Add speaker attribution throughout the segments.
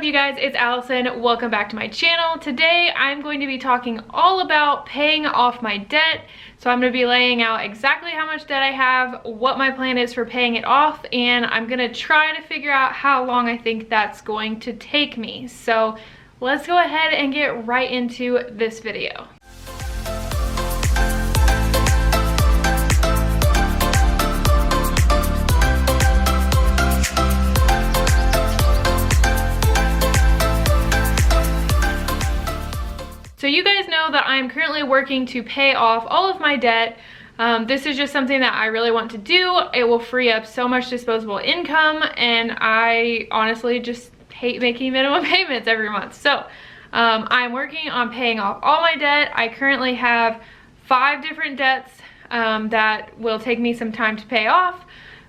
Speaker 1: up, you guys? It's Allison. Welcome back to my channel. Today I'm going to be talking all about paying off my debt. So I'm going to be laying out exactly how much debt I have, what my plan is for paying it off, and I'm going to try to figure out how long I think that's going to take me. So let's go ahead and get right into this video. So you guys know that I'm currently working to pay off all of my debt. This is just something that I really want to do. It will free up so much disposable income, and I honestly just hate making minimum payments every month. So I'm working on paying off all my debt. I currently have 5 different debts that will take me some time to pay off,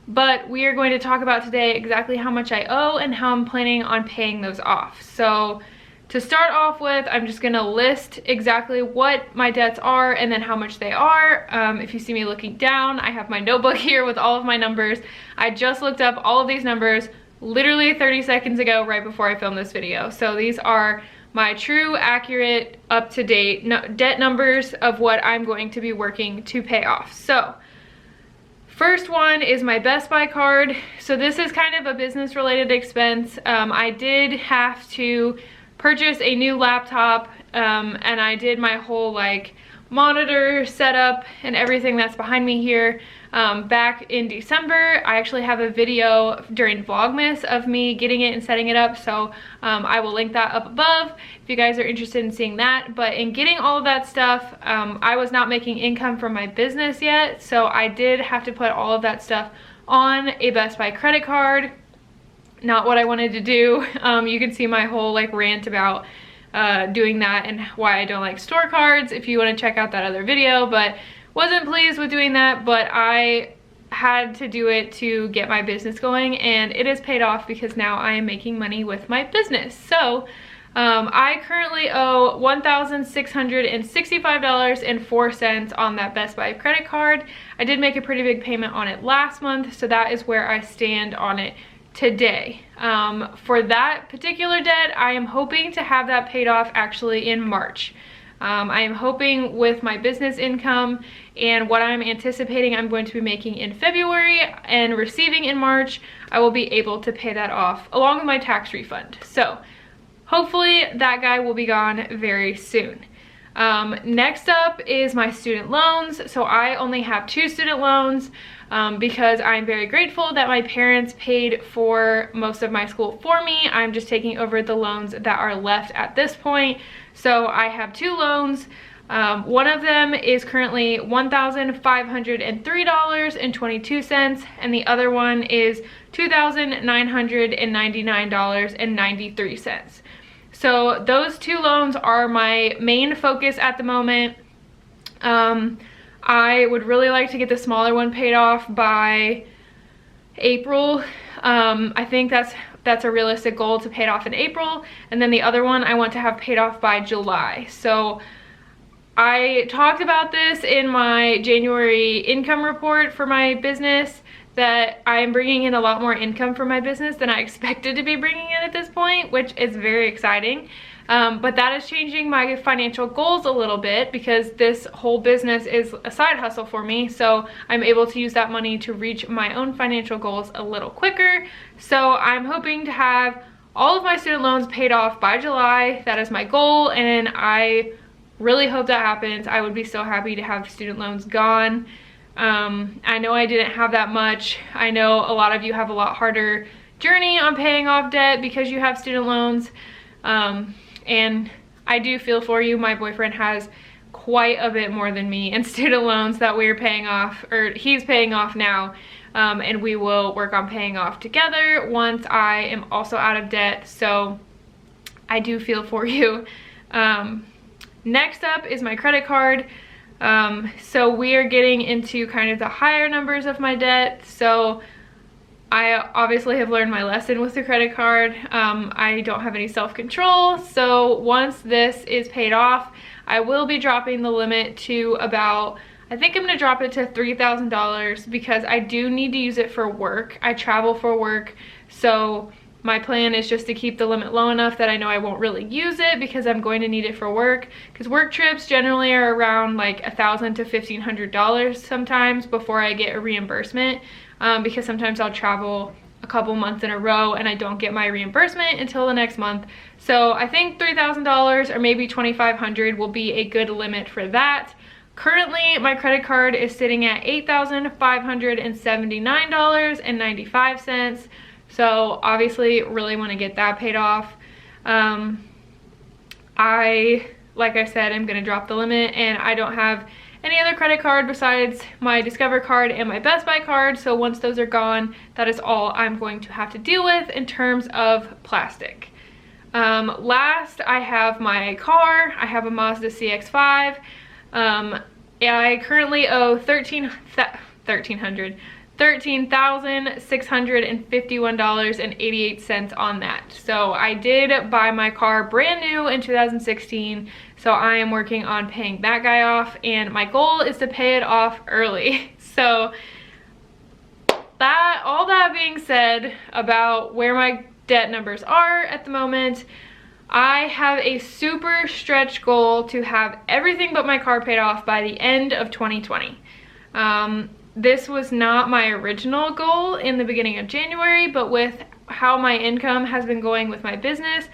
Speaker 1: but we are going to talk about today exactly how much I owe and how I'm planning on paying those off. So to start off with, I'm just gonna list exactly what my debts are and then how much they are. If you see me looking down, I have my notebook here with all of my numbers. I just looked up all of these numbers literally 30 seconds ago, right before I filmed this video. So these are my true, accurate, up-to-date debt numbers of what I'm going to be working to pay off. So first one is my Best Buy card. So this is kind of a business-related expense. I did have to purchase a new laptop, and I did my whole like monitor setup and everything that's behind me here back in December. I actually have a video during Vlogmas of me getting it and setting it up, so I will link that up above if you guys are interested in seeing that. But in getting all of that stuff, I was not making income from my business yet, so I did have to put all of that stuff on a Best Buy credit card. Not what I wanted to do. You can see my whole like rant about doing that and why I don't like store cards if you want to check out that other video, but wasn't pleased with doing that. But I had to do it to get my business going, and it has paid off because now I am making money with my business. So I currently owe $1,665.04 on that Best Buy credit card. I did make a pretty big payment on it last month, so that is where I stand on it today. For that particular debt, I am hoping to have that paid off actually in March. I am hoping with my business income and what I'm anticipating I'm going to be making in February and receiving in March, I will be able to pay that off along with my tax refund. So hopefully that guy will be gone very soon. Next up is my student loans. So I only have 2 student loans because I'm very grateful that my parents paid for most of my school for me. I'm just taking over the loans that are left at this point. So I have 2 loans. One of them is currently $1,503.22, and the other one is $2,999.93. So those 2 loans are my main focus at the moment. I would really like to get the smaller one paid off by April. I think that's a realistic goal, to pay it off in April, and then the other one I want to have paid off by July. So I talked about this in my January income report for my business, that I'm bringing in a lot more income from my business than I expected to be bringing in at this point, which is very exciting. But that is changing my financial goals a little bit because this whole business is a side hustle for me. So I'm able to use that money to reach my own financial goals a little quicker. So I'm hoping to have all of my student loans paid off by July. That is my goal, and I really hope that happens. I would be so happy to have student loans gone. I know I didn't have that much. I know a lot of you have a lot harder journey on paying off debt because you have student loans. And I do feel for you. My boyfriend has quite a bit more than me in student loans that we're paying off, or he's paying off now. And we will work on paying off together once I am also out of debt. So I do feel for you. Next up is my credit card. So we are getting into kind of the higher numbers of my debt. So I obviously have learned my lesson with the credit card. I don't have any self-control. So once this is paid off, I will be dropping the limit to about, I think I'm gonna drop it to $3,000 because I do need to use it for work. I travel for work. So My plan is just to keep the limit low enough that I know I won't really use it because I'm going to need it for work, because work trips generally are around like $1,000 to $1,500 sometimes before I get a reimbursement, because sometimes I'll travel a couple months in a row and I don't get my reimbursement until the next month. So I think $3,000 or maybe $2,500 will be a good limit for that. Currently, my credit card is sitting at $8,579.95. So obviously really want to get that paid off. Like I said, I'm going to drop the limit, and I don't have any other credit card besides my Discover card and my Best Buy card. So once those are gone, that is all I'm going to have to deal with in terms of plastic. Last, I have my car. I have a Mazda CX-5. I currently owe $13,651.88 on that. So I did buy my car brand new in 2016, so I am working on paying that guy off, and my goal is to pay it off early. So all that being said about where my debt numbers are at the moment, I have a super stretch goal to have everything but my car paid off by the end of 2020. This was not my original goal in the beginning of January, but with how my income has been going with my business,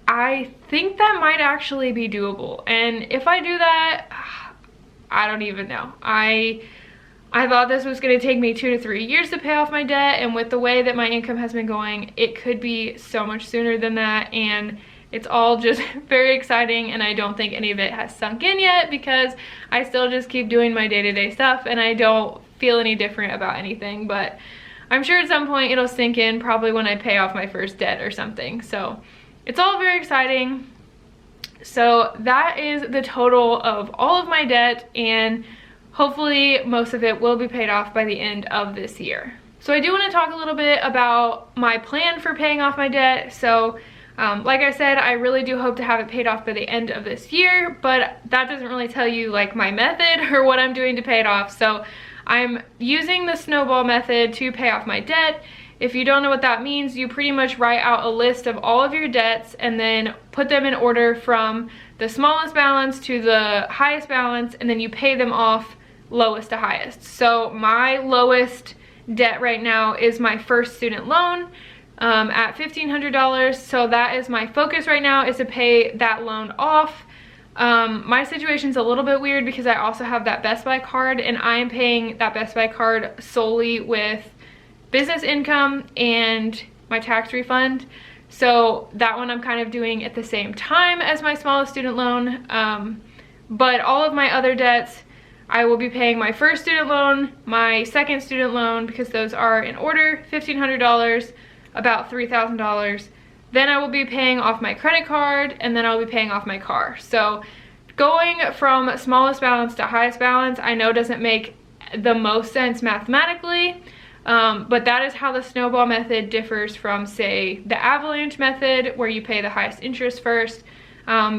Speaker 1: I think that might actually be doable. And if I do that, I don't even know. I thought this was going to take me 2 to 3 years to pay off my debt, and with the way that my income has been going, it could be so much sooner than that. And it's all just very exciting, and I don't think any of it has sunk in yet because I still just keep doing my day-to-day stuff and I don't feel any different about anything. But I'm sure at some point it'll sink in, probably when I pay off my first debt or something. So it's all very exciting. So that is the total of all of my debt, and hopefully most of it will be paid off by the end of this year. So I do want to talk a little bit about my plan for paying off my debt. So like I said, I really do hope to have it paid off by the end of this year, but that doesn't really tell you like my method or what I'm doing to pay it off. So I'm using the snowball method to pay off my debt. If you don't know what that means, you pretty much write out a list of all of your debts and then put them in order from the smallest balance to the highest balance, and then you pay them off lowest to highest. So my lowest debt right now is my first student loan. At $1,500, so that is my focus right now, is to pay that loan off. My situation's a little bit weird because I also have that Best Buy card, and I am paying that Best Buy card solely with business income and my tax refund. So that one I'm kind of doing at the same time as my smallest student loan. But all of my other debts, I will be paying my first student loan, my second student loan, because those are in order, $1,500, about $3,000. Then I will be paying off my credit card, and then I'll be paying off my car. So going from smallest balance to highest balance, I know doesn't make the most sense mathematically, but that is how the snowball method differs from, say, the avalanche method, where you pay the highest interest first,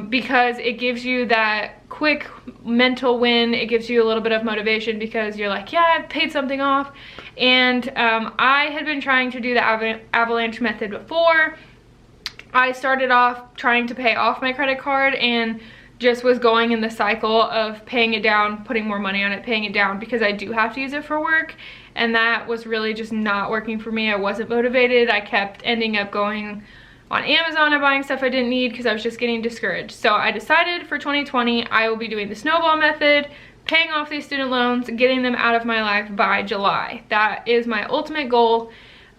Speaker 1: because it gives you that quick mental win. It gives you a little bit of motivation because you're like, yeah, I've paid something off. And I had been trying to do the avalanche method before. I started off trying to pay off my credit card and just was going in the cycle of paying it down, putting more money on it, paying it down, because I do have to use it for work, and that was really just not working for me. I wasn't motivated. I kept ending up going on Amazon and buying stuff I didn't need because I was just getting discouraged. So I decided for 2020 I will be doing the snowball method, paying off these student loans, getting them out of my life by July. That is my ultimate goal.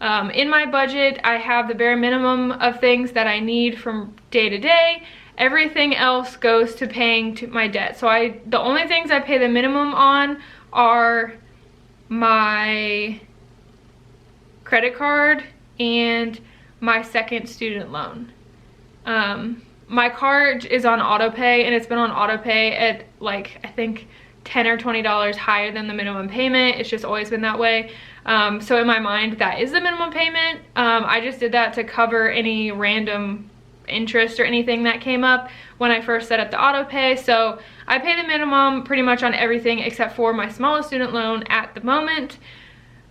Speaker 1: In my budget, I have the bare minimum of things that I need from day to day. Everything else goes to paying to my debt. So the only things I pay the minimum on are my credit card and my second student loan. My card is on auto pay, and it's been on auto pay at like, I think $10 or $20 higher than the minimum payment. It's just always been that way. So in my mind, that is the minimum payment. I just did that to cover any random interest or anything that came up when I first set up the auto pay. So I pay the minimum pretty much on everything except for my smallest student loan at the moment,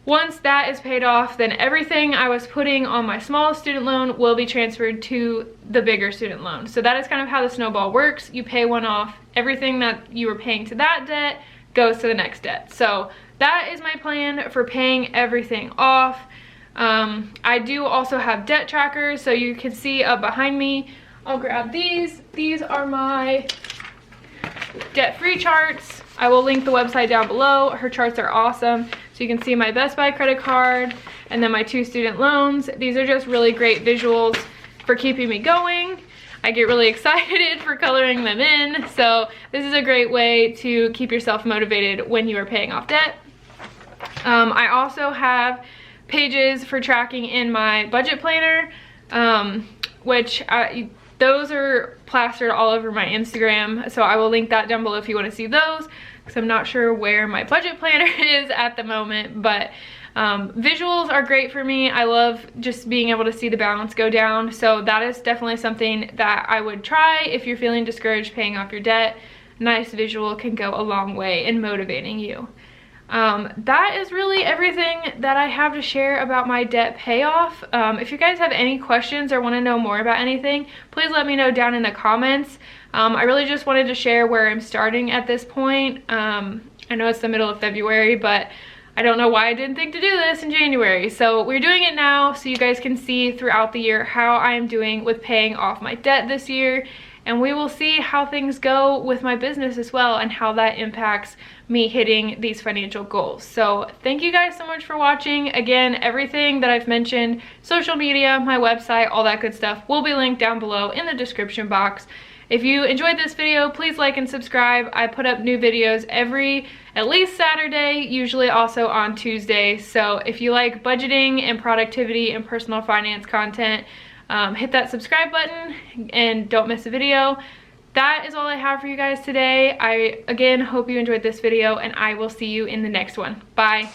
Speaker 1: once that is paid off, then everything I was putting on my small student loan will be transferred to the bigger student loan. So that is kind of how the snowball works. You pay one off, everything that you were paying to that debt goes to the next debt. So that is my plan for paying everything off. I do also have debt trackers, so you can see up behind me. I'll grab these. These are my debt-free charts. I will link the website down below. Her charts are awesome. So you can see my Best Buy credit card and then my 2 student loans. These are just really great visuals for keeping me going. I get really excited for coloring them in. So this is a great way to keep yourself motivated when you are paying off debt. I also have pages for tracking in my budget planner, those are plastered all over my Instagram. So I will link that down below if you want to see those, because I'm not sure where my budget planner is at the moment, but visuals are great for me. I love just being able to see the balance go down. So that is definitely something that I would try if you're feeling discouraged paying off your debt. Nice visual can go a long way in motivating you. That is really everything that I have to share about my debt payoff. If you guys have any questions or want to know more about anything, please let me know down in the comments. I really just wanted to share where I'm starting at this point. I know it's the middle of February, but I don't know why I didn't think to do this in January. So we're doing it now so you guys can see throughout the year how I am doing with paying off my debt this year. And we will see how things go with my business as well and how that impacts me hitting these financial goals. So thank you guys so much for watching. Again, everything that I've mentioned, social media, my website, all that good stuff will be linked down below in the description box. If you enjoyed this video, please like and subscribe. I put up new videos at least Saturday, usually also on Tuesday. So if you like budgeting and productivity and personal finance content, hit that subscribe button and don't miss a video. That is all I have for you guys today. I again hope you enjoyed this video, and I will see you in the next one. Bye.